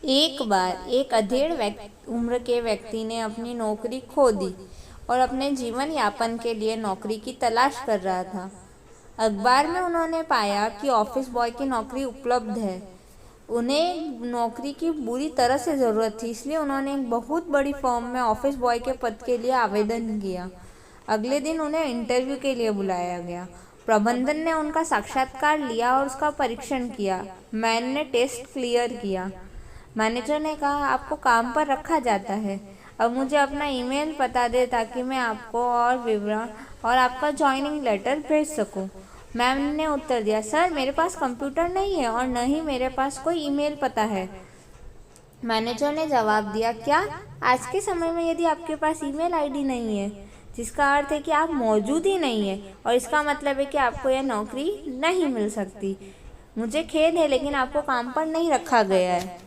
एक बार एक अधेड़ उम्र के व्यक्ति ने अपनी नौकरी खो दी और अपने जीवन यापन के लिए नौकरी की तलाश कर रहा था। अखबार में उन्होंने पाया कि ऑफिस बॉय की नौकरी उपलब्ध है। उन्हें नौकरी की बुरी तरह से ज़रूरत थी, इसलिए उन्होंने एक बहुत बड़ी फर्म में ऑफिस बॉय के पद के लिए आवेदन किया। अगले दिन उन्हें इंटरव्यू के लिए बुलाया गया। प्रबंधन ने उनका साक्षात्कार लिया और उसका परीक्षण किया। मैन ने टेस्ट क्लियर किया। मैनेजर ने कहा, आपको काम पर रखा जाता है। अब मुझे अपना ईमेल पता दे ताकि मैं आपको और विवरण और आपका ज्वाइनिंग लेटर भेज सकूं। मैम ने उत्तर दिया, सर मेरे पास कंप्यूटर नहीं है और न ही मेरे पास कोई ईमेल पता है। मैनेजर ने जवाब दिया, क्या आज के समय में यदि आपके पास ईमेल आईडी नहीं है, जिसका अर्थ है कि आप मौजूद ही नहीं है और इसका मतलब है कि आपको यह नौकरी नहीं मिल सकती। मुझे खेद है, लेकिन आपको काम पर नहीं रखा गया है।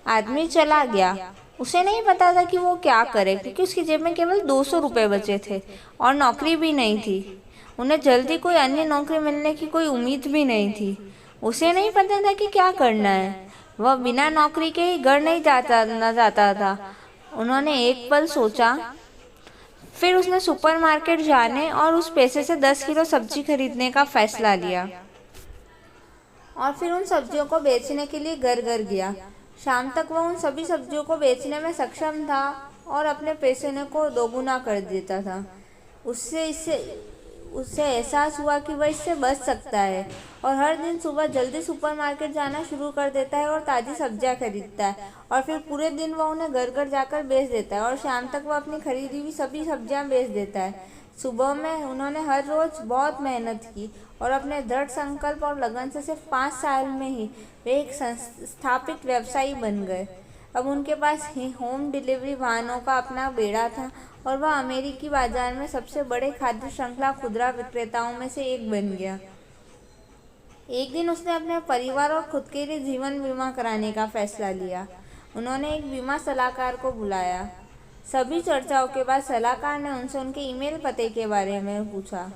आदमी चला गया। उसे नहीं पता था कि वो क्या करे, क्योंकि उसकी जेब में केवल 200 रुपये बचे थे और नौकरी भी नहीं थी। उन्हें जल्दी कोई अन्य नौकरी मिलने की कोई उम्मीद भी नहीं थी। उसे नहीं पता था कि क्या करना है। वह बिना नौकरी के ही घर नहीं जाता था। उन्होंने एक पल सोचा, फिर उसने सुपरमार्केट जाने और उस पैसे से 10 किलो सब्जी खरीदने का फैसला लिया और फिर उन सब्जियों को बेचने के लिए घर घर गया। शाम तक वह उन सभी सब्जियों को बेचने में सक्षम था और अपने पैसे को दोगुना कर देता था। उससे एहसास हुआ कि वह इससे बच सकता है और हर दिन सुबह जल्दी सुपरमार्केट जाना शुरू कर देता है और ताज़ी सब्जियां खरीदता है और फिर पूरे दिन वह उन्हें घर घर जाकर बेच देता है और शाम तक वह अपनी खरीदी हुई सभी सब्जियां बेच देता है। सुबह में उन्होंने हर रोज़ बहुत मेहनत की और अपने दृढ़ संकल्प और लगन से सिर्फ 5 साल में ही वे एक स्थापित व्यवसायी बन गए। अब उनके पास ही होम डिलीवरी वाहनों का अपना बेड़ा था और वह अमेरिकी बाजार में सबसे बड़े खाद्य श्रृंखला खुदरा विक्रेताओं में से एक बन गया। एक दिन उसने अपने परिवार और खुद के लिए जीवन बीमा कराने का फैसला लिया। उन्होंने एक बीमा सलाहकार को बुलाया। सभी चर्चाओं के बाद सलाहकार ने उनसे उनके ईमेल पते के बारे में पूछा।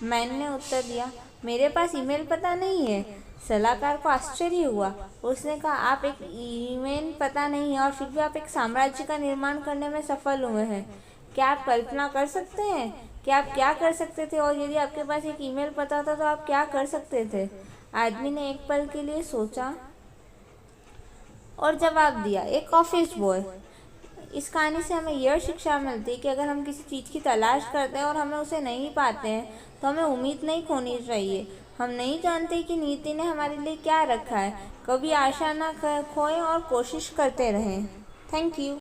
मैन ने उत्तर दिया, मेरे पास ईमेल पता नहीं है। सलाहकार को आश्चर्य हुआ। उसने कहा, आप एक ईमेल पता नहीं है और फिर भी आप एक साम्राज्य का निर्माण करने में सफल हुए हैं। क्या आप कल्पना कर सकते हैं कि आप क्या कर सकते थे, और यदि आपके पास एक ईमेल पता था तो आप क्या कर सकते थे? आदमी ने एक पल के लिए सोचा और जवाब दिया, एक ऑफिस बॉय। इस कहानी से हमें यह शिक्षा मिलती है कि अगर हम किसी चीज़ की तलाश करते हैं और हमें उसे नहीं पाते हैं तो हमें उम्मीद नहीं खोनी चाहिए। हम नहीं जानते कि नीति ने हमारे लिए क्या रखा है। कभी आशा ना खोएं और कोशिश करते रहें। Thank you.